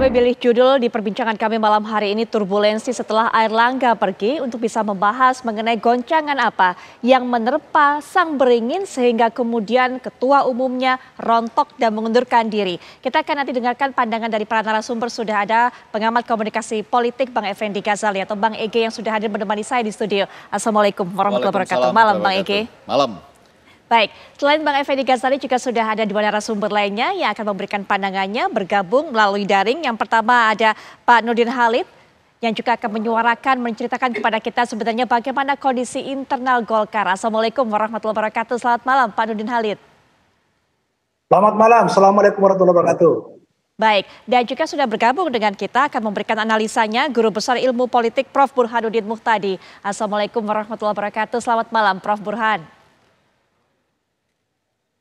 Kami pilih judul di perbincangan kami malam hari ini turbulensi setelah Airlangga pergi untuk bisa membahas mengenai goncangan apa yang menerpa sang beringin sehingga kemudian ketua umumnya rontok dan mengundurkan diri. Kita akan nanti dengarkan pandangan dari para narasumber. Sudah ada pengamat komunikasi politik Bang Effendi Ghazali atau Bang Ege yang sudah hadir menemani saya di studio. Assalamualaikum warahmatullahi wabarakatuh. Malam Bang Ege. Malam. Baik, selain Bang Effendi Ghazali juga sudah ada dua narasumber lainnya yang akan memberikan pandangannya bergabung melalui daring. Yang pertama ada Pak Nurdin Halid yang juga akan menyuarakan, menceritakan kepada kita sebenarnya bagaimana kondisi internal Golkar. Assalamualaikum warahmatullahi wabarakatuh. Selamat malam Pak Nurdin Halid. Selamat malam, Assalamualaikum warahmatullahi wabarakatuh. Baik, dan juga sudah bergabung dengan kita akan memberikan analisanya Guru Besar Ilmu Politik Prof. Burhanuddin Muhtadi. Assalamualaikum warahmatullahi wabarakatuh. Selamat malam Prof. Burhan.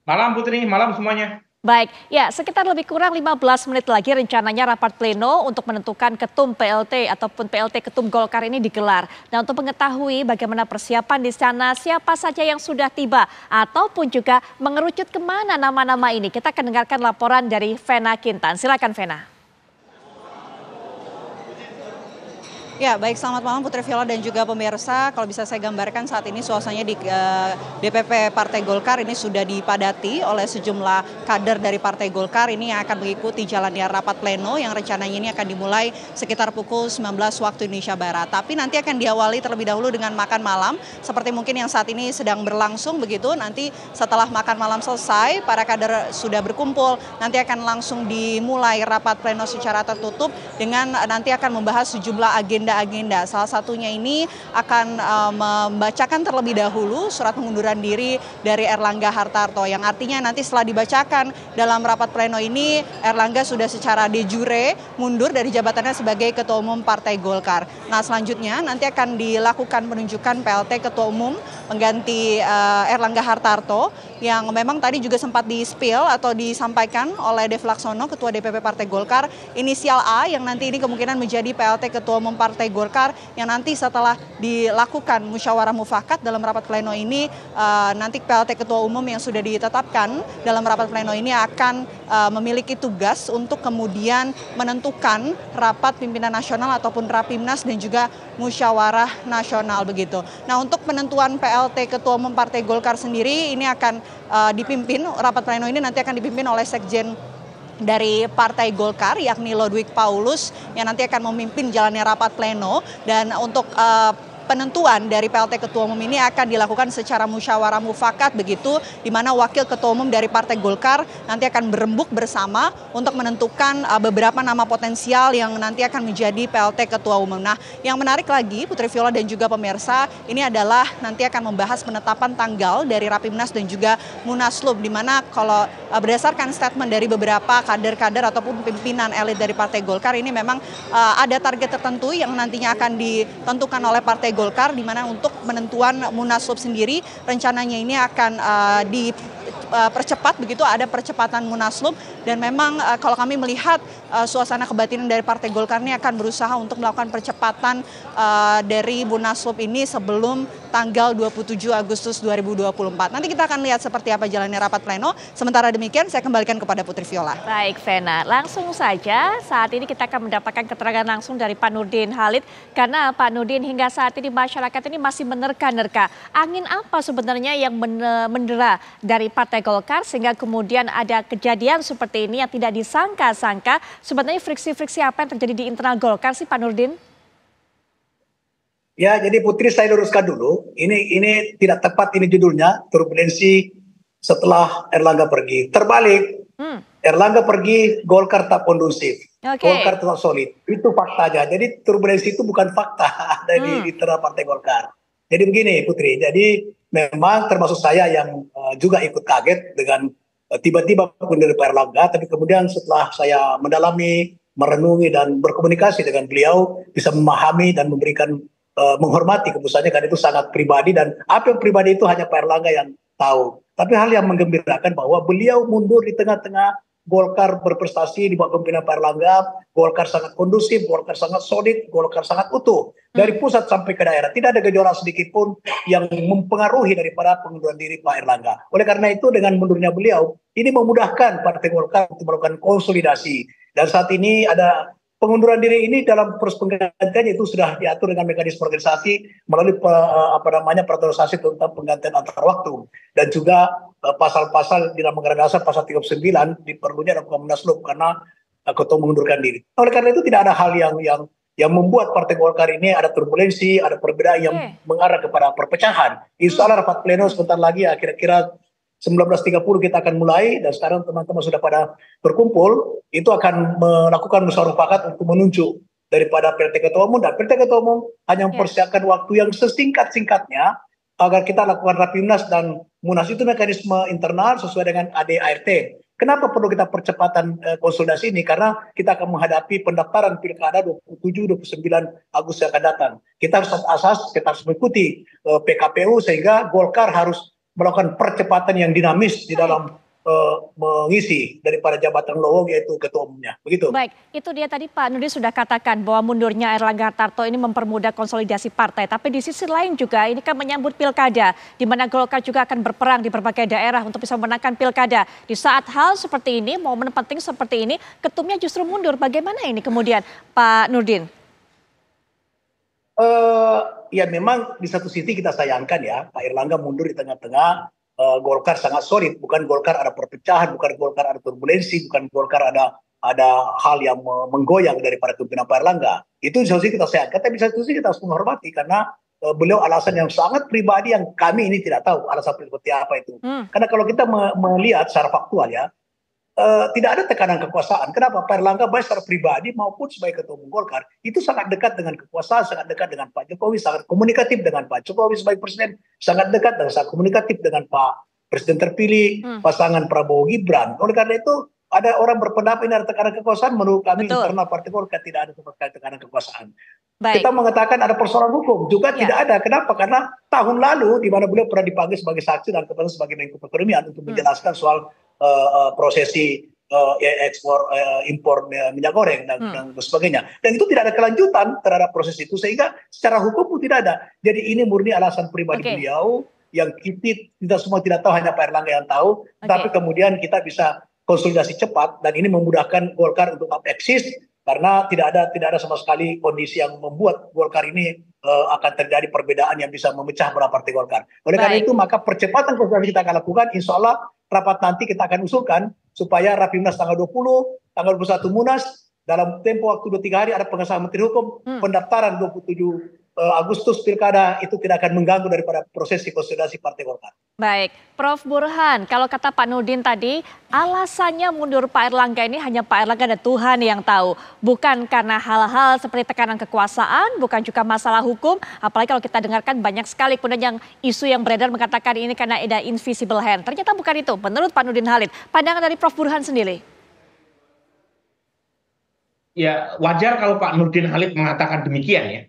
Malam Putri, malam semuanya. Baik, ya sekitar lebih kurang 15 menit lagi rencananya rapat pleno untuk menentukan ketum PLT ataupun PLT ketum Golkar ini digelar. Nah, untuk mengetahui bagaimana persiapan di sana, siapa saja yang sudah tiba ataupun juga mengerucut kemana nama-nama ini, kita akan dengarkan laporan dari Vena Kintan. Silakan Vena. Ya, baik, selamat malam Putri Viola dan juga pemirsa. Kalau bisa saya gambarkan saat ini suasananya di DPP Partai Golkar ini sudah dipadati oleh sejumlah kader dari Partai Golkar ini yang akan mengikuti jalannya rapat pleno yang rencananya ini akan dimulai sekitar pukul 19 waktu Indonesia Barat. Tapi nanti akan diawali terlebih dahulu dengan makan malam seperti mungkin yang saat ini sedang berlangsung begitu. Nanti setelah makan malam selesai, para kader sudah berkumpul, nanti akan langsung dimulai rapat pleno secara tertutup dengan nanti akan membahas sejumlah agenda. Salah satunya ini akan membacakan terlebih dahulu surat pengunduran diri dari Airlangga Hartarto yang artinya nanti setelah dibacakan dalam rapat pleno ini Airlangga sudah secara de jure mundur dari jabatannya sebagai Ketua Umum Partai Golkar. Nah, selanjutnya nanti akan dilakukan penunjukan PLT Ketua Umum mengganti Airlangga Hartarto yang memang tadi juga sempat di-spill atau disampaikan oleh Dev Laksono, Ketua DPP Partai Golkar, inisial A yang nanti ini kemungkinan menjadi PLT Ketua Umum Partai Golkar yang nanti setelah dilakukan musyawarah mufakat dalam rapat pleno ini nanti PLT Ketua Umum yang sudah ditetapkan dalam rapat pleno ini akan memiliki tugas untuk kemudian menentukan rapat pimpinan nasional ataupun Rapimnas dan juga musyawarah nasional begitu. Nah, untuk penentuan PLT Ketua Umum Partai Golkar sendiri ini akan dipimpin, rapat pleno ini nanti akan dipimpin oleh Sekjen dari Partai Golkar yakni Lodwig Paulus yang nanti akan memimpin jalannya rapat pleno dan untuk penentuan dari PLT Ketua Umum ini akan dilakukan secara musyawarah mufakat begitu di mana Wakil Ketua Umum dari Partai Golkar nanti akan berembuk bersama untuk menentukan beberapa nama potensial yang nanti akan menjadi PLT Ketua Umum. Nah, yang menarik lagi Putri Viola dan juga pemirsa ini adalah nanti akan membahas penetapan tanggal dari Rapimnas dan juga Munaslup di mana kalau berdasarkan statement dari beberapa kader-kader ataupun pimpinan elit dari Partai Golkar ini memang ada target tertentu yang nantinya akan ditentukan oleh Partai Golkar di mana untuk penentuan Munaslup sendiri rencananya ini akan dipercepat begitu, ada percepatan Munaslup dan memang kalau kami melihat suasana kebatinan dari Partai Golkar ini akan berusaha untuk melakukan percepatan dari Munaslup ini sebelum tanggal 27 Agustus 2024. Nanti kita akan lihat seperti apa jalannya rapat pleno. Sementara demikian saya kembalikan kepada Putri Viola. Baik Vena, langsung saja saat ini kita akan mendapatkan keterangan langsung dari Pak Nurdin Halid karena Pak Nurdin hingga saat ini masyarakat ini masih menerka-nerka. Angin apa sebenarnya yang mendera dari Partai Golkar sehingga kemudian ada kejadian seperti ini yang tidak disangka-sangka. Sebenarnya friksi-friksi apa yang terjadi di internal Golkar sih Pak Nurdin? Ya, jadi Putri saya luruskan dulu. Ini tidak tepat ini judulnya, turbulensi setelah Airlangga pergi. Terbalik, Airlangga pergi, Golkar tak kondusif. Golkar tetap solid. Itu faktanya. Jadi turbulensi itu bukan fakta dari internal Partai Golkar. Jadi begini Putri, jadi memang termasuk saya yang juga ikut kaget dengan tiba-tiba mundur Pak Airlangga, tapi kemudian setelah saya mendalami, merenungi dan berkomunikasi dengan beliau, bisa memahami dan memberikan menghormati keputusannya karena itu sangat pribadi dan apa yang pribadi itu hanya Pak Airlangga yang tahu. Tapi hal yang menggembirakan bahwa beliau mundur di tengah-tengah Golkar berprestasi di bawah kepemimpinan Pak Airlangga, Golkar sangat kondusif, Golkar sangat solid, Golkar sangat utuh. Dari pusat sampai ke daerah, tidak ada gejolak sedikit pun yang mempengaruhi daripada pengunduran diri Pak Airlangga. Oleh karena itu dengan mundurnya beliau, ini memudahkan Partai Golkar untuk melakukan konsolidasi Dan saat ini ada pengunduran diri ini dalam proses penggantian itu sudah diatur dengan mekanisme organisasi melalui peraturan tentang penggantian antar waktu dan juga pasal-pasal di dalam Anggaran Dasar pasal 39 diperlunya dalam Munaslup karena ketua mengundurkan diri. Oleh karena itu tidak ada hal yang membuat Partai Golkar ini ada turbulensi, ada perbedaan yang mengarah kepada perpecahan. Insya Allah rapat pleno sebentar lagi ya kira-kira 19.30 kita akan mulai dan sekarang teman-teman sudah pada berkumpul, itu akan melakukan musyawarah mufakat untuk menunjuk daripada PLT Ketua Umum dan PLT Ketua Umum hanya mempersiapkan waktu yang sesingkat-singkatnya agar kita lakukan Rapimnas dan Munas itu mekanisme internal sesuai dengan ADART. Kenapa perlu kita percepatan konsolidasi ini? Karena kita akan menghadapi pendaftaran pilkada 27-29 Agustus yang akan datang. Kita harus asas, kita harus mengikuti PKPU sehingga Golkar harus melakukan percepatan yang dinamis di dalam mengisi daripada jabatan lowong yaitu ketua umumnya. Begitu. Baik, itu dia tadi Pak Nurdin sudah katakan bahwa mundurnya Airlangga Hartarto ini mempermudah konsolidasi partai. Tapi di sisi lain juga ini kan menyambut pilkada, di mana Golkar juga akan berperang di berbagai daerah untuk bisa memenangkan pilkada. Di saat hal seperti ini, momen penting seperti ini, ketumnya justru mundur. Bagaimana ini kemudian Pak Nurdin? Ya memang di satu sisi kita sayangkan ya Pak Airlangga mundur di tengah-tengah Golkar sangat solid, bukan Golkar ada perpecahan, bukan Golkar ada turbulensi, bukan Golkar ada hal yang menggoyang daripada kepemimpinan Pak Airlangga. Itu di satu sisi kita sayangkan, tapi di satu sisi kita harus menghormati karena beliau alasan yang sangat pribadi yang kami ini tidak tahu alasan seperti apa itu. Karena kalau kita melihat secara faktual ya, tidak ada tekanan kekuasaan. Kenapa? Pak Airlangga baik secara pribadi maupun sebagai ketua umum Golkar itu sangat dekat dengan kekuasaan, sangat dekat dengan Pak Jokowi, sangat komunikatif dengan Pak Jokowi sebagai presiden, sangat dekat dan sangat komunikatif dengan Pak Presiden terpilih, pasangan Prabowo Gibran. Oleh karena itu ada orang berpendapat ini ada tekanan kekuasaan, menurut kami internal Partai Golkar tidak ada tekanan kekuasaan. Baik. Kita mengatakan ada persoalan hukum juga tidak ada. Kenapa? Karena tahun lalu di mana beliau pernah dipanggil sebagai saksi dan kemudian sebagai Menko Perekonomian untuk menjelaskan soal prosesi ekspor impor minyak goreng dan sebagainya. Dan itu tidak ada kelanjutan terhadap proses itu sehingga secara hukum pun tidak ada. Jadi ini murni alasan pribadi beliau yang kita semua tidak tahu, hanya Pak Airlangga yang tahu. Tapi kemudian kita bisa konsolidasi cepat dan ini memudahkan Golkar untuk tetap eksis karena tidak ada sama sekali kondisi yang membuat Golkar ini akan terjadi perbedaan yang bisa memecah belah Partai Golkar. Oleh karena itu maka percepatan konsolidasi kita akan lakukan, insya Allah rapat nanti kita akan usulkan supaya Rapimnas tanggal 20, tanggal 21 Munas dalam tempo waktu 2-3 hari ada pengesahan Menteri Hukum, pendaftaran 27 Agustus pilkada itu tidak akan mengganggu daripada proses konsolidasi Partai Golkar. Baik, Prof. Burhan, kalau kata Pak Nurdin tadi, alasannya mundur Pak Airlangga ini hanya Pak Airlangga dan Tuhan yang tahu. Bukan karena hal-hal seperti tekanan kekuasaan, bukan juga masalah hukum. Apalagi kalau kita dengarkan banyak sekali kemudian yang isu yang beredar mengatakan ini karena ada invisible hand. Ternyata bukan itu, menurut Pak Nurdin Halid. Pandangan dari Prof. Burhan sendiri? Ya, wajar kalau Pak Nurdin Halid mengatakan demikian ya.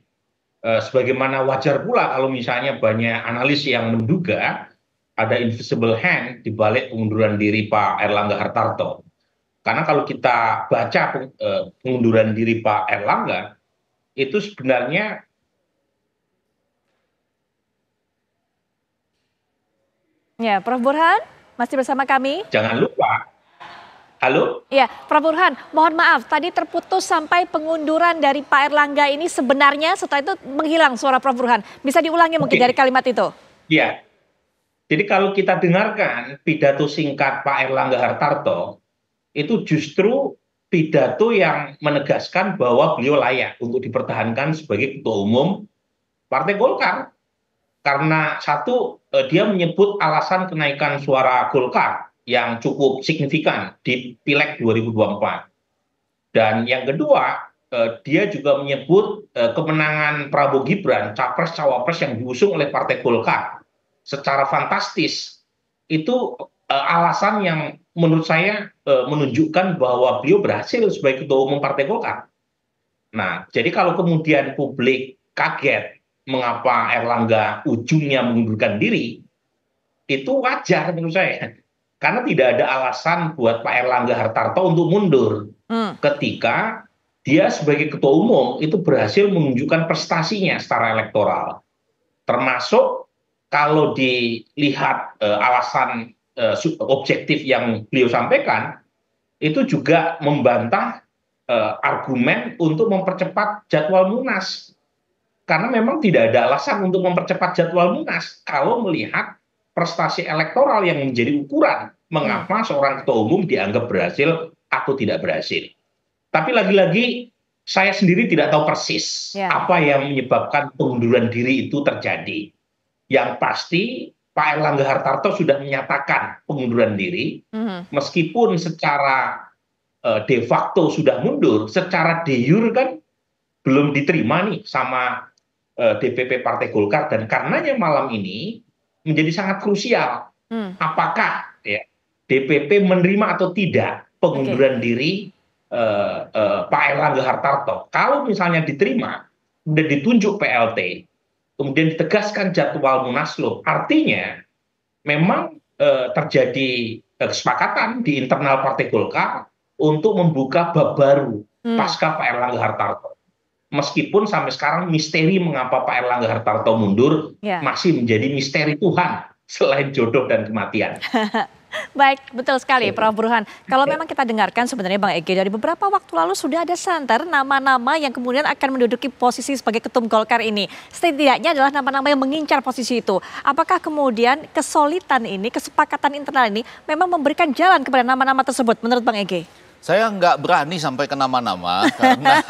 Sebagaimana wajar pula kalau misalnya banyak analis yang menduga ada invisible hand di balik pengunduran diri Pak Airlangga Hartarto. Karena kalau kita baca pengunduran diri Pak Airlangga, itu sebenarnya ya, Prof. Burhan masih bersama kami. Jangan lupa. Halo? Ya, Prof. Burhan, mohon maaf, tadi terputus sampai pengunduran dari Pak Airlangga ini sebenarnya setelah itu menghilang suara Prof. Burhan. Bisa diulangi mungkin dari kalimat itu? Iya. Jadi kalau kita dengarkan pidato singkat Pak Airlangga Hartarto, itu justru pidato yang menegaskan bahwa beliau layak untuk dipertahankan sebagai ketua umum Partai Golkar. Karena satu, dia menyebut alasan kenaikan suara Golkar yang cukup signifikan di Pileg 2024. Dan yang kedua, dia juga menyebut kemenangan Prabowo Gibran, capres-cawapres yang diusung oleh Partai Golkar secara fantastis. Itu alasan yang menurut saya menunjukkan bahwa beliau berhasil sebagai ketua umum Partai Golkar. Nah, jadi kalau kemudian publik kaget mengapa Airlangga ujungnya mengundurkan diri, itu wajar menurut saya. Karena tidak ada alasan buat Pak Airlangga Hartarto untuk mundur ketika dia sebagai ketua umum itu berhasil menunjukkan prestasinya secara elektoral. Termasuk kalau dilihat alasan objektif yang beliau sampaikan, itu juga membantah argumen untuk mempercepat jadwal Munas. Karena memang tidak ada alasan untuk mempercepat jadwal Munas kalau melihat prestasi elektoral yang menjadi ukuran mengapa seorang ketua umum dianggap berhasil atau tidak berhasil. Tapi lagi-lagi saya sendiri tidak tahu persis apa yang menyebabkan pengunduran diri itu terjadi. Yang pasti Pak Erlangga Hartarto sudah menyatakan pengunduran diri, meskipun secara de facto sudah mundur, secara de jure kan belum diterima nih sama DPP Partai Golkar, dan karenanya malam ini menjadi sangat krusial. Apakah DPP menerima atau tidak pengunduran diri Pak Erlangga Hartarto? Kalau misalnya diterima, sudah ditunjuk PLT, kemudian ditegaskan jadwal Munaslup, artinya memang terjadi kesepakatan di internal Partai Golkar untuk membuka bab baru pasca Pak Erlangga Hartarto. Meskipun sampai sekarang misteri mengapa Pak Erlangga Hartarto mundur masih menjadi misteri Tuhan selain jodoh dan kematian. Baik, betul sekali Prof. Burhan. Kalau memang kita dengarkan sebenarnya Bang Ege, dari beberapa waktu lalu sudah ada santer nama-nama yang kemudian akan menduduki posisi sebagai ketum Golkar ini. Setidaknya adalah nama-nama yang mengincar posisi itu. Apakah kemudian kesolidan ini, kesepakatan internal ini memang memberikan jalan kepada nama-nama tersebut menurut Bang Ege? Saya nggak berani sampai ke nama-nama karena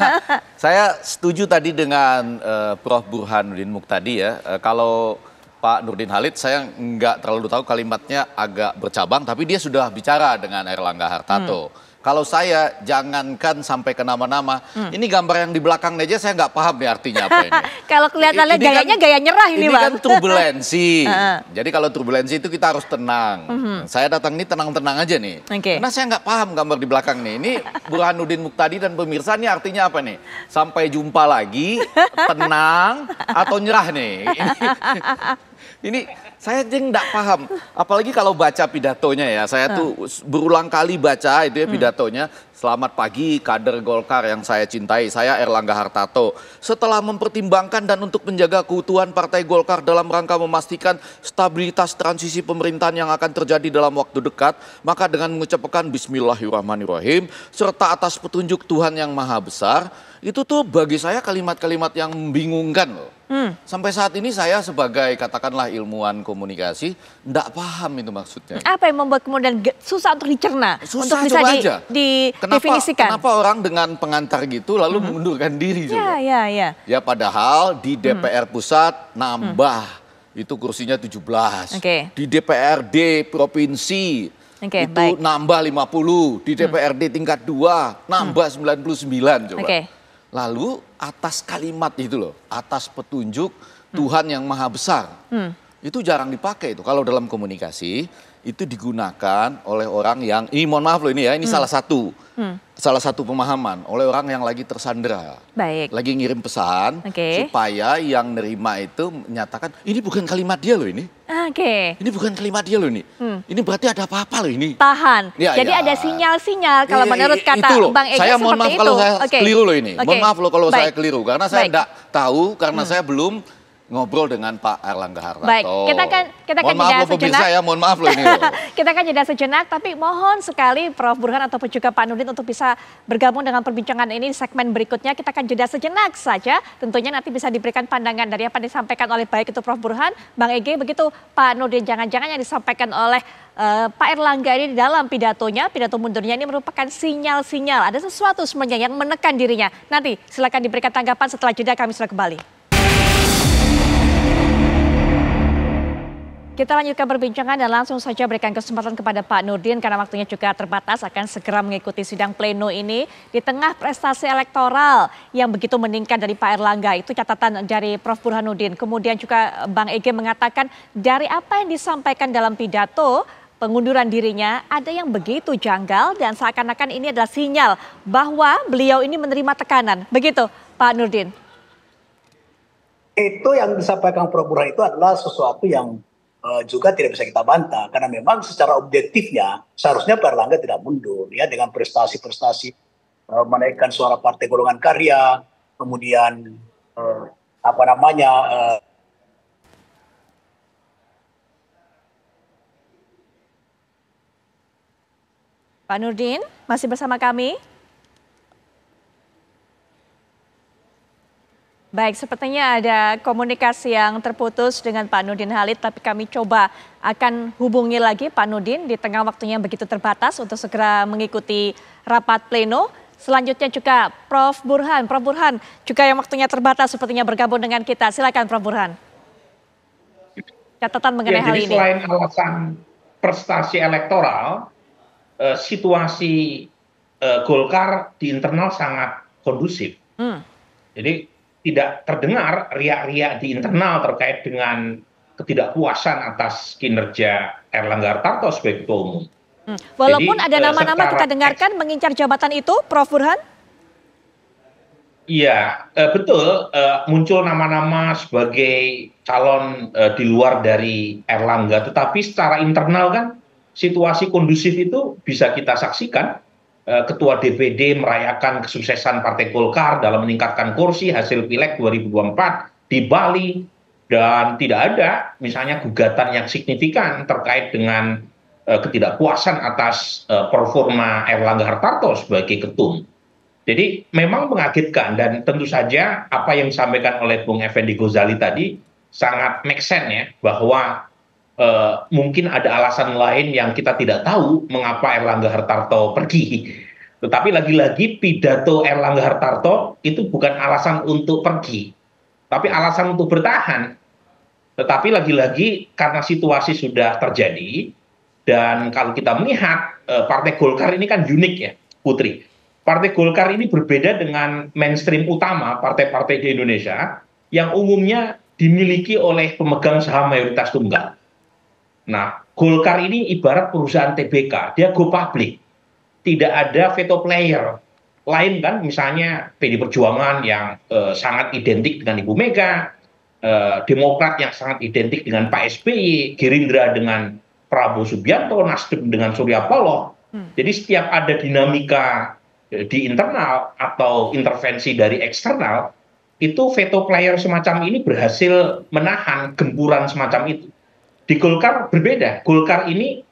saya setuju tadi dengan Prof. Burhanuddin Muhtadi ya. Kalau Pak Nurdin Halid saya nggak terlalu tahu, kalimatnya agak bercabang, tapi dia sudah bicara dengan Erlangga Hartarto. Kalau saya jangankan sampai ke nama-nama, ini gambar yang di belakang aja saya nggak paham nih artinya apa ini. Kalau kelihatan gayanya gaya nyerah ini Bang. Ini kan turbulensi. Jadi kalau turbulensi itu kita harus tenang. Saya datang ini tenang-tenang aja nih. Karena saya nggak paham gambar di belakang nih. Ini Burhanuddin Muhtadi dan pemirsa ini artinya apa nih? Sampai jumpa lagi, tenang atau nyerah nih. Ini saya aja nggak paham, apalagi kalau baca pidatonya ya. Saya tuh berulang kali baca itu ya pidatonya. Selamat pagi kader Golkar yang saya cintai, saya Erlangga Hartarto. Setelah mempertimbangkan dan untuk menjaga keutuhan Partai Golkar dalam rangka memastikan stabilitas transisi pemerintahan yang akan terjadi dalam waktu dekat, maka dengan mengucapkan Bismillahirrahmanirrahim serta atas petunjuk Tuhan yang Maha Besar, itu tuh bagi saya kalimat-kalimat yang membingungkan loh. Sampai saat ini saya sebagai katakanlah ilmuwan komunikasi enggak paham itu maksudnya. Apa yang membuat kemudian susah untuk dicerna? Susah, untuk bisa didefinisikan. Kenapa orang dengan pengantar gitu lalu mengundurkan diri coba? Ya padahal di DPR pusat nambah itu kursinya 17. Di DPRD provinsi itu nambah 50. Di DPRD tingkat 2 nambah 99 coba. Lalu atas kalimat itu loh, atas petunjuk Tuhan yang Maha Besar. Itu jarang dipakai itu. Kalau dalam komunikasi itu digunakan oleh orang yang, ini mohon maaf loh ini ya, ini salah satu pemahaman oleh orang yang lagi tersandera. Lagi ngirim pesan supaya yang nerima itu menyatakan, ini bukan kalimat dia loh ini. Ini bukan kalimat dia loh ini. Ini berarti ada apa-apa loh ini. Tahan. Jadi ada sinyal-sinyal kalau menurut kata Bang Ege saya mohon maaf kalau saya keliru loh ini. Mohon maaf loh kalau saya keliru. Karena saya enggak tahu, karena saya belum ngobrol dengan Pak Erlangga Hartarto. Baik, kita kan jeda sejenak. Mohon maaf loh ini. Kita kan jeda sejenak, tapi mohon sekali Prof. Burhan ataupun juga Pak Nurdin untuk bisa bergabung dengan perbincangan ini di segmen berikutnya. Kita akan jeda sejenak saja. Tentunya nanti bisa diberikan pandangan dari apa yang disampaikan oleh baik itu Prof. Burhan, Bang Ege, begitu Pak Nurdin. Jangan-jangan yang disampaikan oleh Pak Erlangga ini di dalam pidatonya, pidato mundurnya ini merupakan sinyal-sinyal. Ada sesuatu sebenarnya yang menekan dirinya. Nanti silakan diberikan tanggapan setelah jeda, kami sudah kembali. Kita lanjutkan perbincangan dan langsung saja berikan kesempatan kepada Pak Nurdin karena waktunya juga terbatas, akan segera mengikuti sidang pleno ini di tengah prestasi elektoral yang begitu meningkat dari Pak Erlangga. Itu catatan dari Prof. Burhanuddin. Kemudian juga Bang Ege mengatakan dari apa yang disampaikan dalam pidato pengunduran dirinya ada yang begitu janggal dan seakan-akan ini adalah sinyal bahwa beliau ini menerima tekanan. Begitu Pak Nurdin. Itu yang disampaikan Prof. Burhan itu adalah sesuatu yang juga tidak bisa kita bantah karena memang secara objektifnya seharusnya Pak Erlangga tidak mundur ya dengan prestasi-prestasi menaikkan suara Partai Golongan Karya, kemudian Pak Nurdin masih bersama kami? Baik, sepertinya ada komunikasi yang terputus dengan Pak Nurdin Halid, tapi kami coba akan hubungi lagi Pak Nurdin di tengah waktunya yang begitu terbatas untuk segera mengikuti rapat pleno. Selanjutnya juga Prof. Burhan. Prof. Burhan juga yang waktunya terbatas sepertinya bergabung dengan kita. Silakan Prof. Burhan. Catatan mengenai hal ini. Selain alasan prestasi elektoral, situasi Golkar di internal sangat kondusif. Jadi tidak terdengar riak-riak di internal terkait dengan ketidakpuasan atas kinerja Erlangga Hartarto sebagai ketua umum. Walaupun jadi, ada nama-nama kita dengarkan mengincar jabatan itu, Prof. Burhan? Iya, betul. Muncul nama-nama sebagai calon di luar dari Erlangga, tetapi secara internal kan situasi kondusif itu bisa kita saksikan. Ketua DPD merayakan kesuksesan Partai Golkar dalam meningkatkan kursi hasil Pileg 2024 di Bali, dan tidak ada misalnya gugatan yang signifikan terkait dengan ketidakpuasan atas performa Erlangga Hartarto sebagai ketum. Jadi memang mengagetkan, dan tentu saja apa yang disampaikan oleh Bung Effendi Ghazali tadi sangat make sense ya, bahwa mungkin ada alasan lain yang kita tidak tahu mengapa Erlangga Hartarto pergi. Tetapi lagi-lagi pidato Erlangga Hartarto itu bukan alasan untuk pergi, tapi alasan untuk bertahan. Tetapi lagi-lagi karena situasi sudah terjadi, dan kalau kita melihat Partai Golkar ini kan unik ya, Putri. Partai Golkar ini berbeda dengan mainstream utama partai-partai di Indonesia yang umumnya dimiliki oleh pemegang saham mayoritas tunggal. Nah, Golkar ini ibarat perusahaan TBK, dia go public. Tidak ada veto player. Lain kan misalnya PD Perjuangan yang sangat identik dengan Ibu Mega, Demokrat yang sangat identik dengan Pak SBY, Gerindra dengan Prabowo Subianto, Nasdem dengan Surya Paloh. Jadi setiap ada dinamika di internal atau intervensi dari eksternal, itu veto player semacam ini berhasil menahan gempuran semacam itu. Di Golkar berbeda. Golkar ini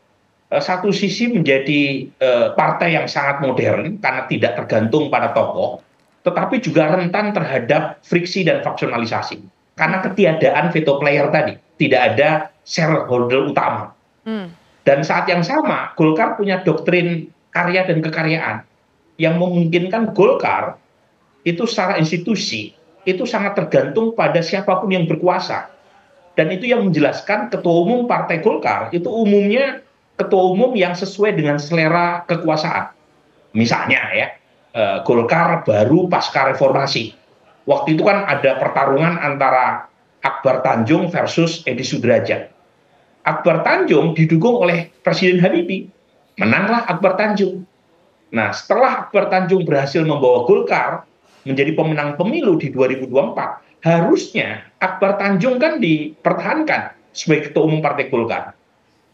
satu sisi menjadi partai yang sangat modern karena tidak tergantung pada tokoh, tetapi juga rentan terhadap friksi dan faksionalisasi. Karena ketiadaan veto player tadi, tidak ada shareholder utama. Dan saat yang sama, Golkar punya doktrin karya dan kekaryaan yang memungkinkan Golkar itu secara institusi itu sangat tergantung pada siapapun yang berkuasa. Dan itu yang menjelaskan ketua umum Partai Golkar itu umumnya ketua umum yang sesuai dengan selera kekuasaan. Misalnya ya, Golkar baru pasca reformasi. Waktu itu kan ada pertarungan antara Akbar Tanjung versus Edi Sudrajat. Akbar Tanjung didukung oleh Presiden Habibie. Menanglah Akbar Tanjung. Nah, setelah Akbar Tanjung berhasil membawa Golkar menjadi pemenang pemilu di 2024, harusnya Akbar Tanjung kan dipertahankan sebagai ketua umum Partai Golkar.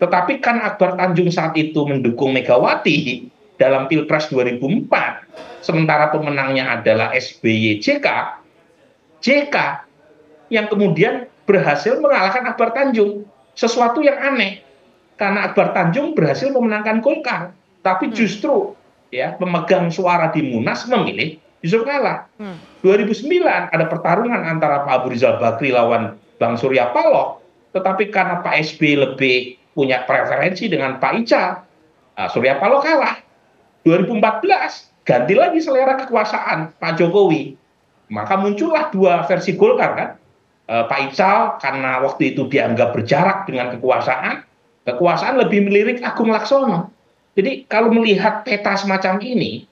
Tetapi kan Akbar Tanjung saat itu mendukung Megawati dalam Pilpres 2004, sementara pemenangnya adalah SBY JK yang kemudian berhasil mengalahkan Akbar Tanjung. Sesuatu yang aneh, karena Akbar Tanjung berhasil memenangkan Golkar, tapi justru ya pemegang suara di Munas memilih Yusuf Kala. 2009 ada pertarungan antara Pak Abu Rizal Bakri lawan Bang Surya Paloh, tetapi karena Pak SBY lebih punya preferensi dengan Pak Ical, Surya Paloh kalah. 2014 ganti lagi selera kekuasaan Pak Jokowi, maka muncullah dua versi Golkar kan. Pak Ical karena waktu itu dianggap berjarak dengan kekuasaan lebih melirik Agung Laksono. Jadi kalau melihat peta semacam ini,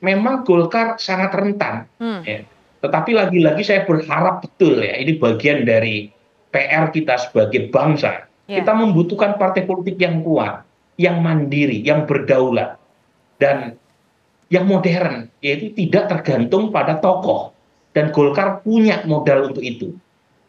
memang Golkar sangat rentan. Ya. Tetapi lagi-lagi saya berharap betul ya, ini bagian dari PR kita sebagai bangsa. Kita membutuhkan partai politik yang kuat, yang mandiri, yang berdaulat, dan yang modern, yaitu tidak tergantung pada tokoh. Dan Golkar punya modal untuk itu.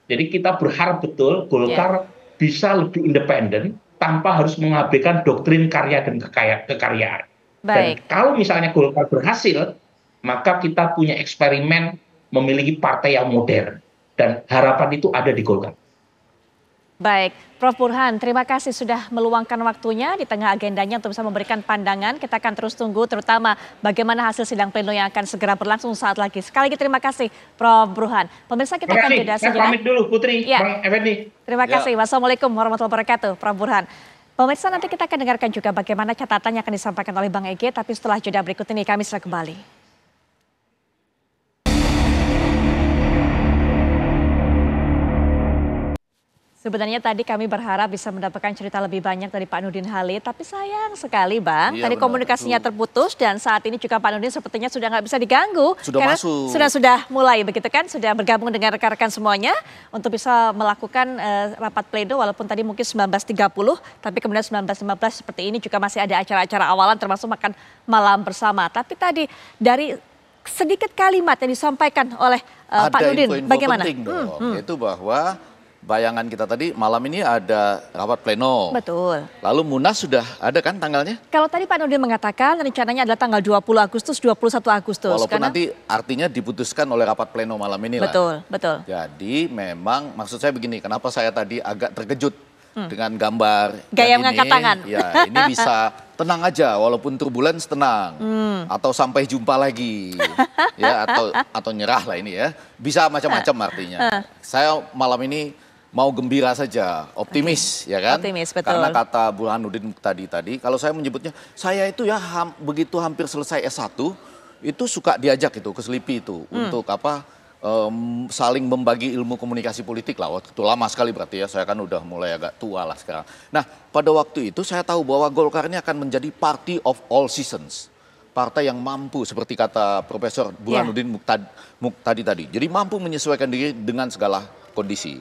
Jadi kita berharap betul Golkar bisa lebih independen tanpa harus mengabaikan doktrin karya dan kekaryaan. Dan kalau misalnya Golkar berhasil, maka kita punya eksperimen memiliki partai yang modern. Dan harapan itu ada di Golkar. Baik, Prof. Burhan, terima kasih sudah meluangkan waktunya di tengah agendanya untuk bisa memberikan pandangan. Kita akan terus tunggu terutama bagaimana hasil sidang pleno yang akan segera berlangsung saat lagi. Sekali lagi terima kasih Prof. Burhan. Pemirsa kita akan jeda sejenak. Pamit dulu Putri, ya. Bang Effendi. Terima kasih. Wassalamualaikum warahmatullahi wabarakatuh, Prof. Burhan. Pemirsa nanti kita akan dengarkan juga bagaimana catatan yang akan disampaikan oleh Bang Ege, tapi setelah jeda berikut ini kami segera kembali. Sebenarnya tadi kami berharap bisa mendapatkan cerita lebih banyak dari Pak Nurdin Halid, tapi sayang sekali Bang, tadi komunikasinya terputus dan saat ini juga Pak Nurdin sepertinya sudah nggak bisa diganggu. Sudah karena sudah mulai begitu kan, sudah bergabung dengan rekan-rekan semuanya untuk bisa melakukan rapat pleno walaupun tadi mungkin 19.30, tapi kemudian 19.15 seperti ini juga masih ada acara-acara awalan termasuk makan malam bersama. Tapi tadi dari sedikit kalimat yang disampaikan oleh Pak Nurdin, bagaimana? Penting dong, yaitu bahwa bayangan kita tadi malam ini ada rapat pleno. Betul. Lalu Munas sudah ada kan tanggalnya? Kalau tadi Pak Nurdin mengatakan rencananya adalah tanggal 20 Agustus, 21 Agustus. Walaupun nanti artinya diputuskan oleh rapat pleno malam ini lah. Betul, betul. Jadi memang maksud saya begini, kenapa saya tadi agak terkejut dengan gambar. Gaya mengangkat tangan. Ya, ini bisa tenang aja walaupun turbulens tenang. Atau sampai jumpa lagi. Ya, atau nyerah lah ini ya. Bisa macam-macam artinya. Saya malam ini mau gembira saja, optimis ya kan? Optimis, betul. Karena kata Burhanuddin tadi, kalau saya menyebutnya, saya itu ya begitu hampir selesai S1, itu suka diajak itu ke Selipi itu. Untuk apa, saling membagi ilmu komunikasi politik lah. Waktu itu lama sekali berarti ya, saya kan udah mulai agak tua lah sekarang. Nah pada waktu itu saya tahu bahwa Golkar ini akan menjadi party of all seasons. Partai yang mampu seperti kata Profesor Burhanuddin Muqtadi tadi. Jadi mampu menyesuaikan diri dengan segala kondisi.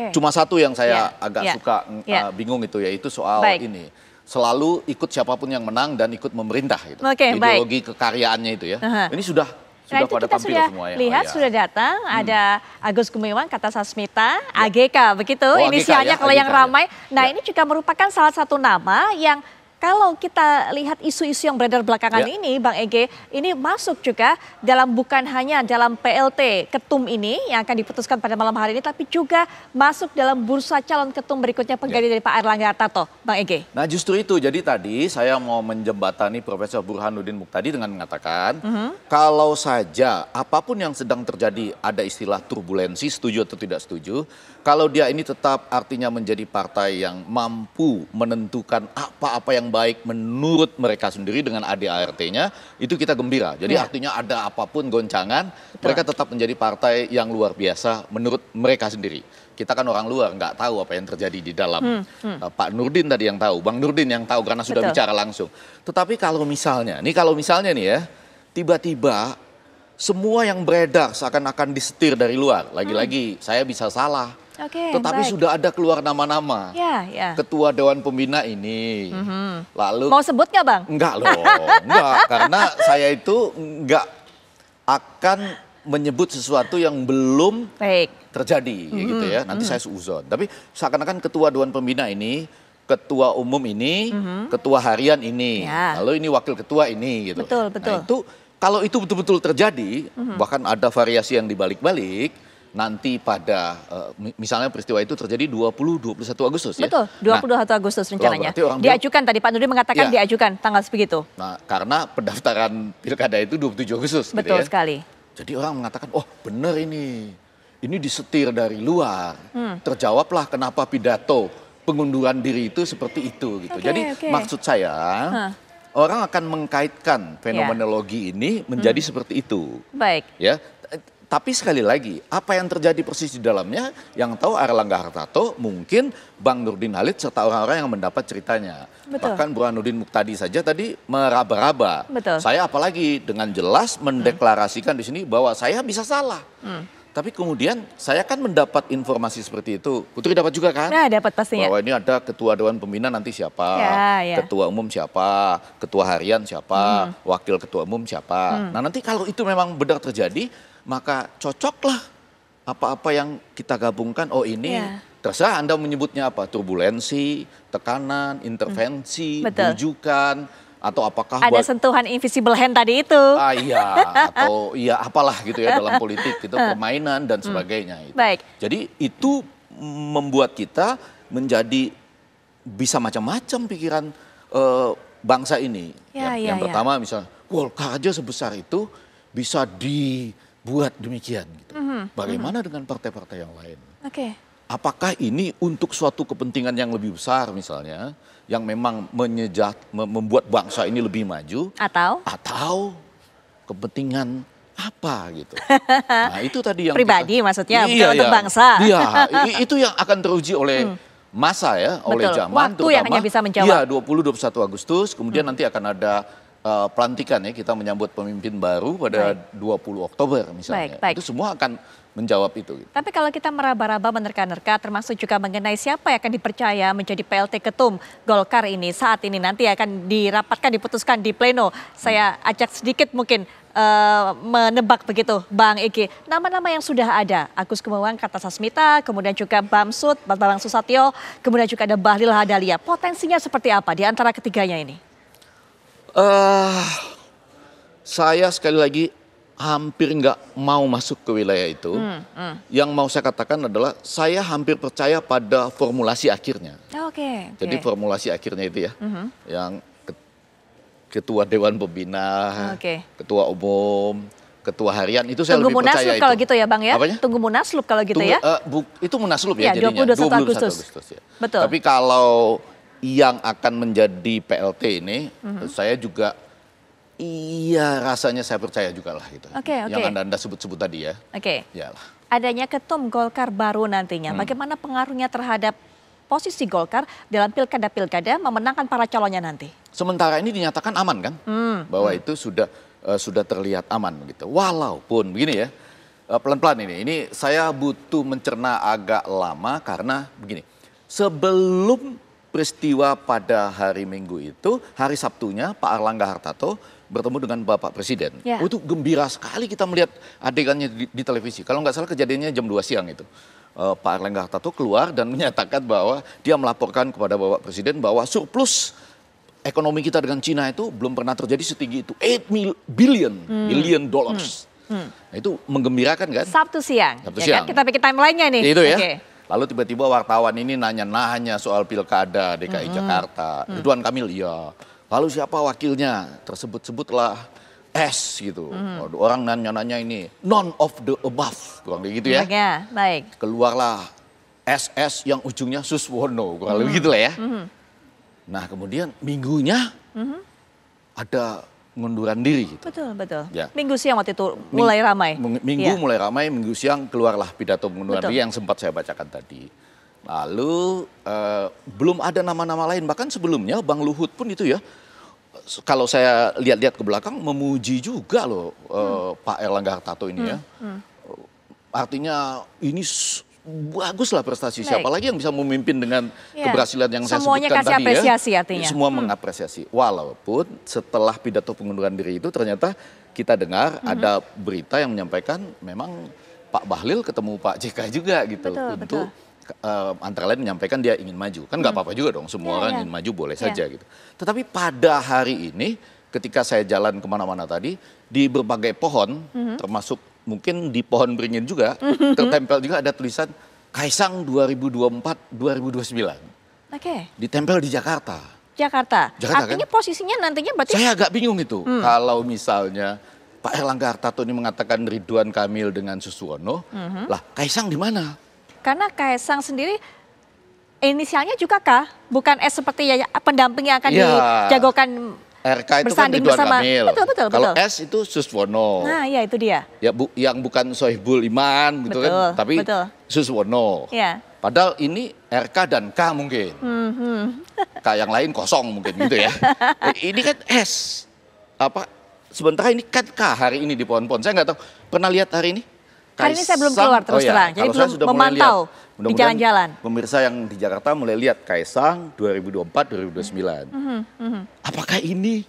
Cuma satu yang saya agak suka bingung itu, yaitu soal ini. Selalu ikut siapapun yang menang dan ikut memerintah. Gitu. Ideologi kekaryaan itu ya. Ini sudah pada tampil semua ya. Lihat sudah datang, ada Agus Gumiwang, kata Sasmita, AGK begitu inisialnya kalau yang ramai. Nah ini juga merupakan salah satu nama yang kalau kita lihat isu-isu yang beredar belakangan ini, Bang Ege, ini masuk juga dalam bukan hanya dalam PLT ketum ini yang akan diputuskan pada malam hari ini, tapi juga masuk dalam bursa calon ketum berikutnya pengganti dari Pak Airlangga Hartarto, Bang Ege. Nah justru itu, jadi tadi saya mau menjembatani Profesor Burhanuddin Muqtadi dengan mengatakan, kalau saja apapun yang sedang terjadi ada istilah turbulensi, setuju atau tidak setuju, kalau dia ini tetap artinya menjadi partai yang mampu menentukan apa-apa yang baik menurut mereka sendiri dengan ADART-nya, itu kita gembira. Jadi artinya ada apapun goncangan, mereka tetap menjadi partai yang luar biasa menurut mereka sendiri. Kita kan orang luar, nggak tahu apa yang terjadi di dalam. Pak Nurdin tadi yang tahu, Bang Nurdin yang tahu karena sudah bicara langsung. Tetapi kalau misalnya nih ya, tiba-tiba semua yang beredar seakan-akan disetir dari luar. Lagi-lagi saya bisa salah. Tetapi sudah ada keluar nama-nama. Ketua Dewan Pembina ini. Lalu mau sebut nggak Bang? Enggak loh, enggak. Karena saya itu enggak akan menyebut sesuatu yang belum terjadi. Gitu ya. Nanti saya suuzon. Tapi seakan-akan Ketua Dewan Pembina ini, Ketua Umum ini, Ketua Harian ini. Lalu ini Wakil Ketua ini. Gitu. Betul. Nah, itu kalau itu betul-betul terjadi, bahkan ada variasi yang dibalik-balik, nanti pada misalnya peristiwa itu terjadi 20-21 Agustus ya. Betul, 21 Agustus rencananya. Diajukan tadi Pak Nurdin mengatakan diajukan tanggal sebegitu. Nah, karena pendaftaran pilkada itu 27 Agustus. Betul gitu ya. sekali. Jadi orang mengatakan, oh benar ini disetir dari luar. Terjawablah kenapa pidato pengunduran diri itu seperti itu gitu. Jadi maksud saya orang akan mengkaitkan fenomenologi ini menjadi seperti itu. Baik. Ya. Tapi sekali lagi, apa yang terjadi persis di dalamnya, yang tahu Airlangga Hartarto, mungkin Bang Nurdin Halid serta orang-orang yang mendapat ceritanya. Bahkan Burhanuddin Muqtadi saja tadi meraba-raba. Saya apalagi dengan jelas mendeklarasikan di sini bahwa saya bisa salah. Tapi kemudian saya kan mendapat informasi seperti itu. Putri dapat juga kan? Nah, dapat pastinya. Bahwa ini ada Ketua Dewan Pembina nanti siapa, Ketua Umum siapa, Ketua Harian siapa, Wakil Ketua Umum siapa. Nah nanti kalau itu memang benar terjadi, maka cocoklah apa-apa yang kita gabungkan. Oh ini terserah Anda menyebutnya apa, turbulensi, tekanan, intervensi, bujukan, atau apakah ada sentuhan invisible hand tadi itu. Atau apalah gitu ya dalam politik gitu, permainan dan sebagainya. Itu. Baik. Jadi itu membuat kita menjadi bisa macam-macam pikiran bangsa ini. Yang pertama misalnya, Golkar aja sebesar itu bisa dibuat demikian. Gitu. Bagaimana dengan partai-partai yang lain? Apakah ini untuk suatu kepentingan yang lebih besar misalnya, yang memang membuat bangsa ini lebih maju? Atau kepentingan apa gitu? Nah itu tadi yang pribadi maksudnya, bukan untuk bangsa. Iya, itu yang akan teruji oleh masa ya, oleh zaman. Waktu yang hanya bisa menjawab. Iya, 20-21 Agustus, kemudian nanti akan ada pelantikan ya, kita menyambut pemimpin baru pada 20 Oktober misalnya. Itu semua akan menjawab itu. Tapi kalau kita meraba-raba menerka-nerka termasuk juga mengenai siapa yang akan dipercaya menjadi PLT Ketum Golkar ini saat ini nanti akan dirapatkan, diputuskan di pleno. Saya ajak sedikit mungkin menebak begitu Bang Iki. Nama-nama yang sudah ada, Agus Gumiwang Kartasasmita, kemudian juga Bamsud, Bambang Susatyo, kemudian juga ada Bahlil Lahadalia. Potensinya seperti apa di antara ketiganya ini? Saya sekali lagi hampir nggak mau masuk ke wilayah itu. Yang mau saya katakan adalah saya hampir percaya pada formulasi akhirnya. Jadi formulasi akhirnya itu ya, yang ketua Dewan Pembina, ketua umum, ketua harian itu saya lebih percaya itu. Kalau gitu ya Bang ya? Apanya? Tunggu Munaslup kalau gitu ya? Itu Munaslup ya jadinya. 21 Agustus. Ya. Betul. Tapi kalau yang akan menjadi PLT ini, saya juga rasanya saya percaya juga lah gitu. Yang Anda sebut-sebut tadi ya. Yalah. Adanya ketum Golkar baru nantinya, bagaimana pengaruhnya terhadap posisi Golkar dalam pilkada-pilkada memenangkan para calonnya nanti? Sementara ini dinyatakan aman kan, bahwa itu sudah terlihat aman gitu. Walaupun begini ya, pelan-pelan ini saya butuh mencerna agak lama karena begini, sebelum peristiwa pada hari Minggu itu, hari Sabtunya Pak Airlangga Hartarto bertemu dengan Bapak Presiden. Itu gembira sekali kita melihat adegannya di televisi. Kalau nggak salah kejadiannya jam 2 siang itu. Pak Airlangga Hartarto keluar dan menyatakan bahwa dia melaporkan kepada Bapak Presiden bahwa surplus ekonomi kita dengan Cina itu belum pernah terjadi setinggi itu. 8 billion dollars. Nah, itu menggembirakan kan? Sabtu siang. Kan? Kita bikin timelinenya nih. Itu ya. Lalu tiba-tiba wartawan ini nanya-nanya soal pilkada DKI Jakarta. Ridwan Kamil, iya. Lalu siapa wakilnya? Tersebut-sebutlah S gitu. Orang nanya-nanya ini, none of the above. Kurang gitu ya. Baik. Keluarlah SS yang ujungnya Suswono. Kurang lebih gitu lah ya. Nah kemudian minggunya ada pengunduran diri. Gitu. Betul. Ya. Minggu siang waktu itu mulai ramai. Mulai ramai, minggu siang keluarlah pidato pengunduran diri yang sempat saya bacakan tadi. Lalu belum ada nama-nama lain, bahkan sebelumnya Bang Luhut pun itu ya, kalau saya lihat-lihat ke belakang memuji juga loh Pak Airlangga Hartarto ini ya. Artinya ini baguslah prestasi. Siapa lagi yang bisa memimpin dengan keberhasilan yang saya sebutkan tadi ya. Semuanya kasih apresiasi artinya. Semua mengapresiasi. Walaupun setelah pidato pengunduran diri itu ternyata kita dengar ada berita yang menyampaikan memang Pak Bahlil ketemu Pak JK juga gitu. Untuk antara lain menyampaikan dia ingin maju. Kan nggak apa-apa juga dong, semua orang ingin maju boleh saja gitu. Tetapi pada hari ini ketika saya jalan kemana-mana tadi, di berbagai pohon, termasuk mungkin di pohon beringin juga, tertempel juga ada tulisan Kaisang 2024-2029. Ditempel di Jakarta. Artinya kan? Posisinya nantinya berarti... Saya agak bingung itu. Kalau misalnya Pak Airlangga Hartarto ini mengatakan Ridwan Kamil dengan Suswono, lah Kaisang di mana? Karena Kaisang sendiri inisialnya juga K, bukan S seperti ya pendamping yang akan dijagokan RK itu bersanding kan Ridwan bersama. Kamil. Betul. Kalau S itu Suswono. Nah iya itu dia. Ya yang bukan Sohibul Iman gitu kan, tapi Suswono. Padahal ini RK dan K mungkin. K yang lain kosong mungkin gitu ya. Ini kan S. Sementara ini kan K hari ini di pohon-pohon. Saya nggak tahu, pernah lihat hari ini? Hari ini saya belum keluar terus terang, jadi belum memantau di jalan-jalan. Pemirsa yang di Jakarta mulai lihat Kaisang 2024-2029. Apakah ini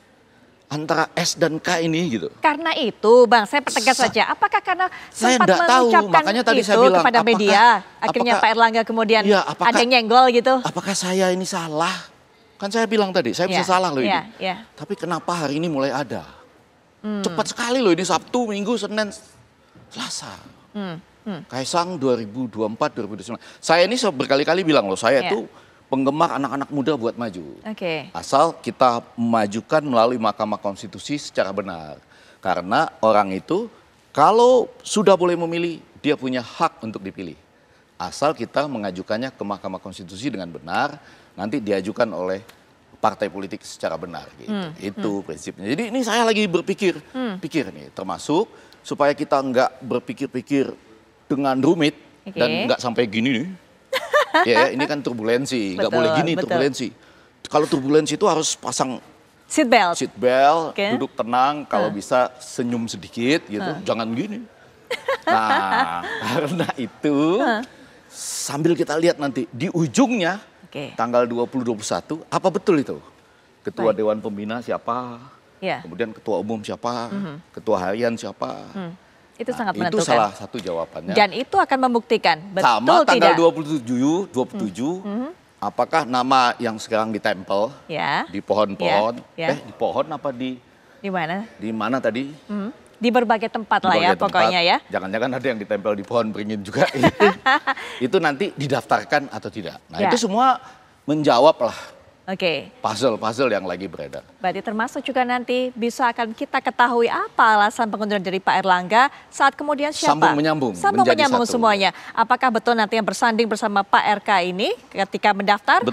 antara S dan K ini gitu? Karena itu Bang, saya pertegas saja. Apakah karena sempat mengucapkan makanya tadi itu saya bilang, kepada media, akhirnya Pak Airlangga kemudian ada yang nyenggol gitu? Apakah saya ini salah? Kan saya bilang tadi, saya bisa salah loh ini. Tapi kenapa hari ini mulai ada? Cepat sekali loh ini, Sabtu, Minggu, Senin, Selasa. Kaisang 2024, 2029. Saya ini berkali-kali bilang loh, saya itu penggemar anak-anak muda buat maju. Asal kita memajukan melalui Mahkamah Konstitusi secara benar. Karena orang itu kalau sudah boleh memilih, dia punya hak untuk dipilih. Asal kita mengajukannya ke Mahkamah Konstitusi dengan benar, nanti diajukan oleh partai politik secara benar gitu. Itu prinsipnya. Jadi ini saya lagi pikir nih, termasuk supaya kita nggak berpikir-pikir dengan rumit dan nggak sampai gini nih. Ya, ini kan turbulensi, nggak boleh gini turbulensi. Kalau turbulensi itu harus pasang seat belt, duduk tenang, kalau bisa senyum sedikit gitu, jangan gini. Nah, karena itu sambil kita lihat nanti di ujungnya tanggal 20-21 apa betul itu? Ketua Dewan Pembina siapa? Kemudian ketua umum siapa? Ketua harian siapa? Itu sangat menentukan. Itu salah satu jawabannya. Dan itu akan membuktikan betul sama tanggal tidak? 27, apakah nama yang sekarang ditempel di pohon-pohon, di pohon apa di mana? Di mana tadi? Di berbagai tempat lah ya pokoknya ya. Jangan-jangan ada yang ditempel di pohon beringin juga. Itu nanti didaftarkan atau tidak. Nah itu semua menjawab lah. Puzzle-puzzle yang lagi beredar. Berarti termasuk juga nanti bisa akan kita ketahui apa alasan pengunduran diri Pak Erlangga saat kemudian siapa? Sambung menyambung semuanya. Apakah betul nanti yang bersanding bersama Pak RK ini ketika mendaftar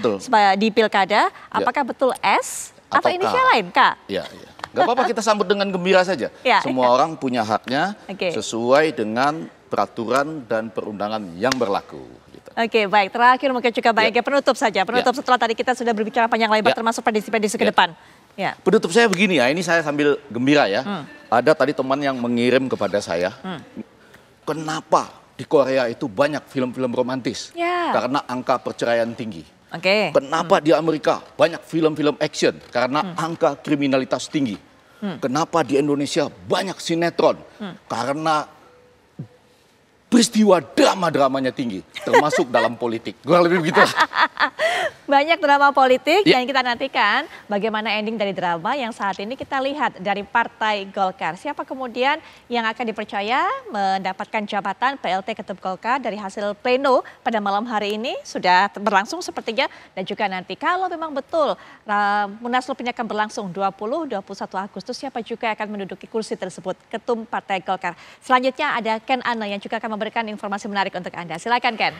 di Pilkada, apakah betul S atau inisial lain K? Iya. Gak apa-apa, kita sambut dengan gembira saja. Semua orang punya haknya sesuai dengan peraturan dan perundangan yang berlaku. Baik. Terakhir mungkin juga baiknya penutup saja. Setelah tadi kita sudah berbicara panjang lebar termasuk prediksi-prediksi ke depan. Penutup saya begini ya, ini saya sambil gembira ya. Ada tadi teman yang mengirim kepada saya, kenapa di Korea itu banyak film-film romantis? Karena angka perceraian tinggi. Kenapa di Amerika banyak film-film action? Karena angka kriminalitas tinggi. Kenapa di Indonesia banyak sinetron? Karena peristiwa drama-dramanya tinggi, termasuk dalam politik. Kurang lebih begitu. Banyak drama politik yang kita nantikan bagaimana ending dari drama yang saat ini kita lihat dari Partai Golkar. Siapa kemudian yang akan dipercaya mendapatkan jabatan PLT Ketum Golkar dari hasil pleno pada malam hari ini sudah berlangsung sepertinya. Dan juga nanti kalau memang betul Munaslup ini akan berlangsung 20-21 Agustus, siapa juga yang akan menduduki kursi tersebut, Ketum Partai Golkar. Selanjutnya ada Ken Ana yang juga akan memberikan informasi menarik untuk Anda. Silakan Ken.